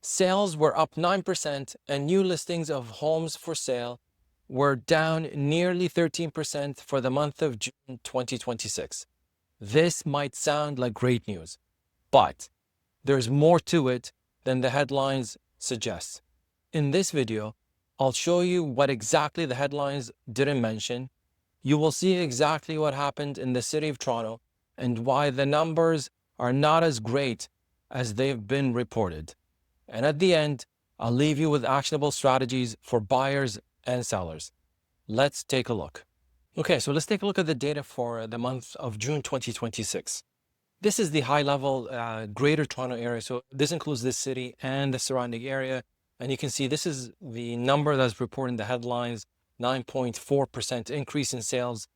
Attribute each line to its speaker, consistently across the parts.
Speaker 1: Sales were up 9% and new listings of homes for sale were down nearly 13% for the month of June 2026. This might sound like great news, but there's more to it than the headlines suggest. In this video, I'll show you what exactly the headlines didn't mention. You will see exactly what happened in the city of Toronto and why the numbers are not as great as they've been reported. And at the end, I'll leave you with actionable strategies for buyers and sellers. Let's take a look. Okay, so let's take a look at the data for the month of June 2026. This is the high-level Greater Toronto area. So this includes this city and the surrounding area. And you can see this is the number that's reported in the headlines, 9.4% increase in sales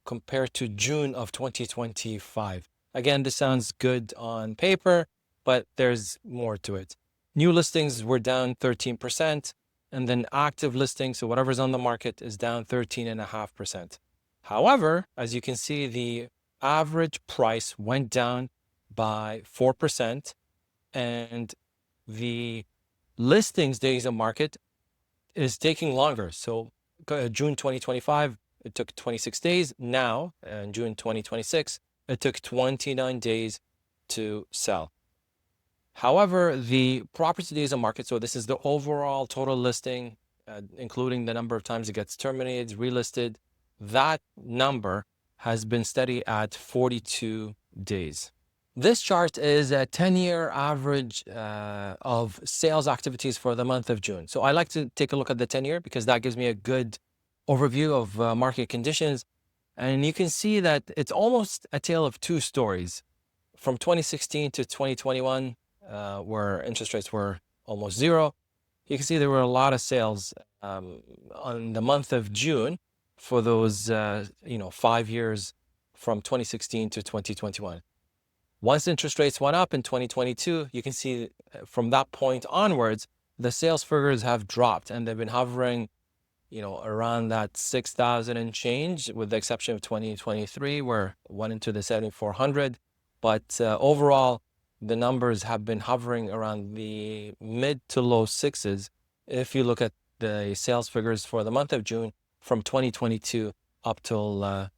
Speaker 1: compared to June of 2025. Again, this sounds good on paper, but there's more to it. New listings were down 13%, and then active listings, so whatever's on the market, is down 13.5%. However, as you can see, the average price went down by 4%, and the listings days on market is taking longer. So June 2025, it took 26 days. Now, in June 2026, it took 29 days to sell. However, the property days on market, so this is the overall total listing, including the number of times it gets terminated, relisted, that number has been steady at 42 days. This chart is a 10-year average of sales activities for the month of June. So I like to take a look at the 10-year because that gives me a good overview of market conditions. And you can see that it's almost a tale of two stories. From 2016 to 2021, where interest rates were almost zero, you can see there were a lot of sales on the month of June for those 5 years from 2016 to 2021. Once interest rates went up in 2022, you can see from that point onwards, the sales figures have dropped and they've been hovering, around that 6,000 and change, with the exception of 2023, where it went into the 7,400. But overall, the numbers have been hovering around the mid to low sixes if you look at the sales figures for the month of June from 2022 up till now,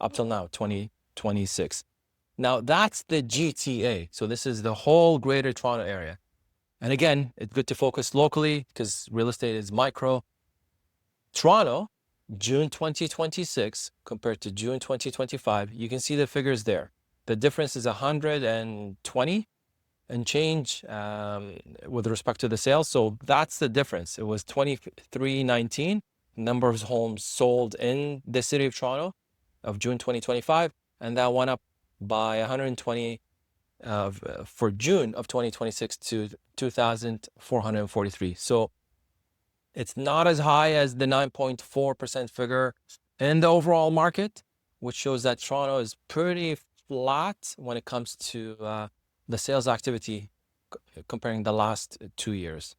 Speaker 1: 2026. Now, that's the GTA. So this is the whole Greater Toronto area. And again, it's good to focus locally because real estate is micro. Toronto, June 2026 compared to June 2025, you can see the figures there. The difference is 120 and change with respect to the sales. So that's the difference. It was 2319 number of homes sold in the city of Toronto of June 2025, and that went up by 120 for June of 2026 to 2,443. So it's not as high as the 9.4% figure in the overall market, which shows that Toronto is pretty flat when it comes to the sales activity comparing the last 2 years.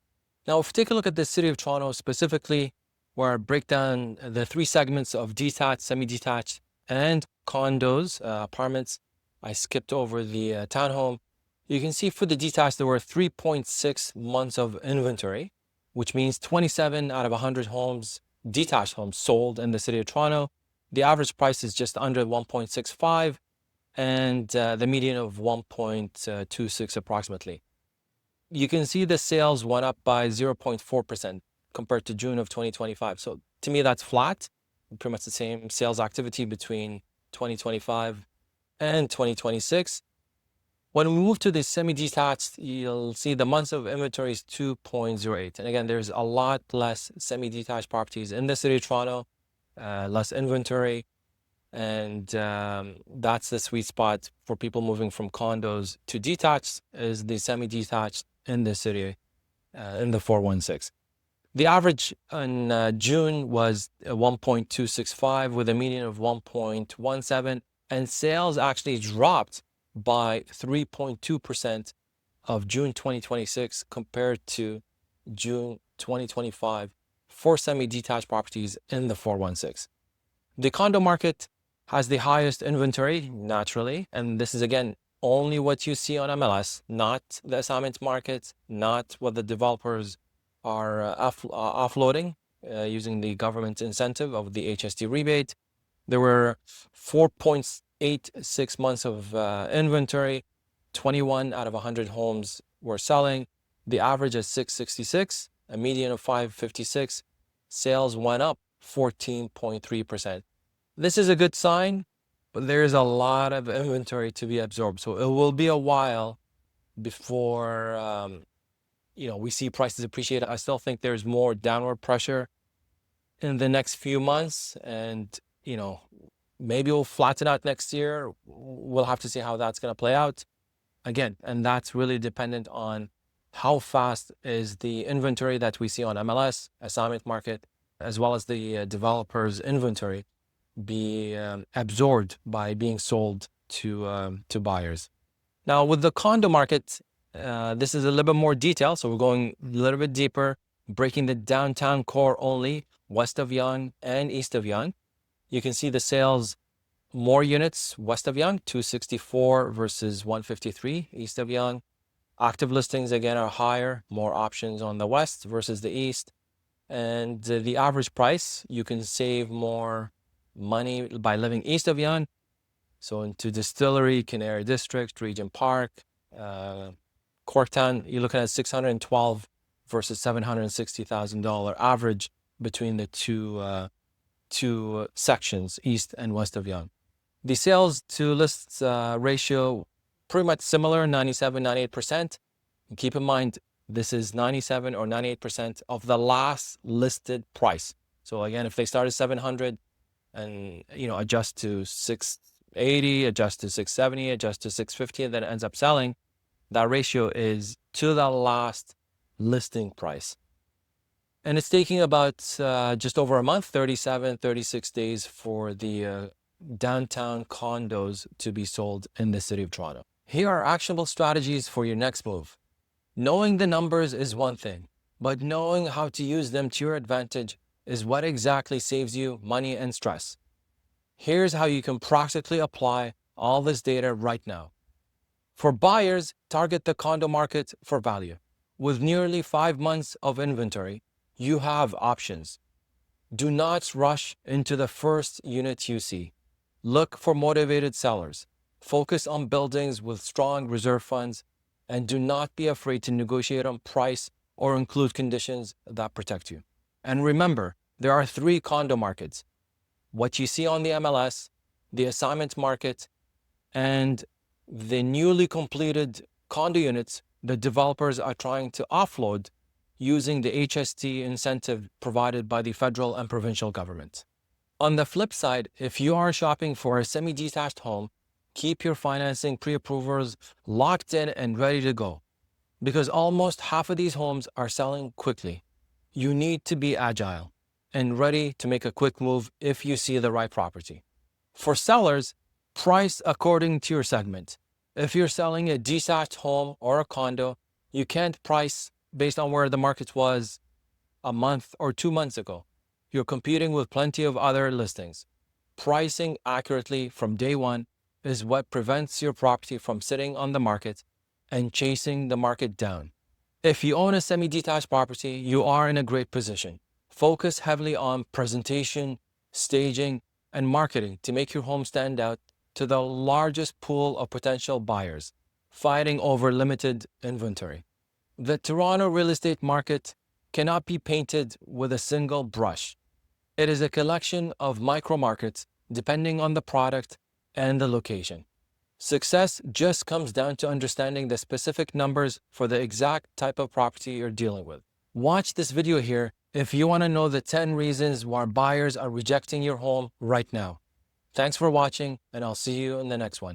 Speaker 1: Now, if we take a look at the city of Toronto specifically, where I break down the three segments of detached, semi-detached, and condos, apartments, I skipped over the townhome. You can see for the detached, there were 3.6 months of inventory, which means 27 out of 100 homes, detached homes, sold in the city of Toronto. The average price is just under 1.65, and the median of 1.26 approximately. You can see the sales went up by 0.4% compared to June of 2025. So to me, that's flat, pretty much the same sales activity between 2025 and 2026. When we move to the semi-detached, you'll see the months of inventory is 2.08. And again, there's a lot less semi-detached properties in the city of Toronto, less inventory. And that's the sweet spot for people moving from condos to detached, is the semi-detached in the city, in the 416. The average in June was 1.265 with a median of 1.17, and sales actually dropped by 3.2% of June 2026 compared to June 2025 for semi-detached properties in the 416. The condo market has the highest inventory, naturally, and this is again only what you see on MLS, not the assignment market, not what the developers are offloading using the government incentive of the HST rebate. There were 4.86 months of inventory. 21 out of 100 homes were selling. The average is 666, a median of 556. Sales went up 14.3%. This is a good sign, but there is a lot of inventory to be absorbed. So it will be a while before we see prices appreciate. I still think there's more downward pressure in the next few months, and maybe we'll flatten out next year. We'll have to see how that's going to play out again, and that's really dependent on how fast is the inventory that we see on MLS, assignment market, as well as the developers' inventory be absorbed by being sold to buyers. Now, with the condo market, this is a little bit more detail, so we're going a little bit deeper, breaking the downtown core only, west of Yonge and east of Yonge. You can see the sales, more units west of Yonge, 264 versus 153 east of Yonge. Active listings again are higher, more options on the west versus the east. And the average price, you can save more money by living east of Yonge. So into Distillery, Canary District, Regent Park, Corktown, you're looking at $612 versus $760,000 average between the two sections, east and west of Yonge. The sales to lists ratio, pretty much similar, 97, 98%. And keep in mind, this is 97 or 98% of the last listed price. So again, if they start at 700 and adjust to 680, adjust to 670, adjust to 650, and then it ends up selling, that ratio is to the last listing price. And it's taking about just over a month, 37, 36 days for the downtown condos to be sold in the city of Toronto. Here are actionable strategies for your next move. Knowing the numbers is one thing, but knowing how to use them to your advantage is what exactly saves you money and stress. Here's how you can practically apply all this data right now. For buyers, target the condo market for value. With nearly 5 months of inventory, you have options. Do not rush into the first unit you see. Look for motivated sellers. Focus on buildings with strong reserve funds, and do not be afraid to negotiate on price or include conditions that protect you. And remember, there are 3 condo markets: what you see on the MLS, the assignment market, and the newly completed condo units the developers are trying to offload using the HST incentive provided by the federal and provincial government. On the flip side, if you are shopping for a semi-detached home, keep your financing pre-approvals locked in and ready to go, because almost half of these homes are selling quickly. You need to be agile and ready to make a quick move if you see the right property. For sellers, price according to your segment. If you're selling a detached home or a condo, you can't price based on where the market was a month or 2 months ago. You're competing with plenty of other listings. Pricing accurately from day one is what prevents your property from sitting on the market and chasing the market down. If you own a semi-detached property, you are in a great position. Focus heavily on presentation, staging, and marketing to make your home stand out to the largest pool of potential buyers, fighting over limited inventory. The Toronto real estate market cannot be painted with a single brush. It is a collection of micro markets depending on the product and the location. Success just comes down to understanding the specific numbers for the exact type of property you're dealing with. Watch this video here if you want to know the 10 reasons why buyers are rejecting your home right now. Thanks for watching, and I'll see you in the next one.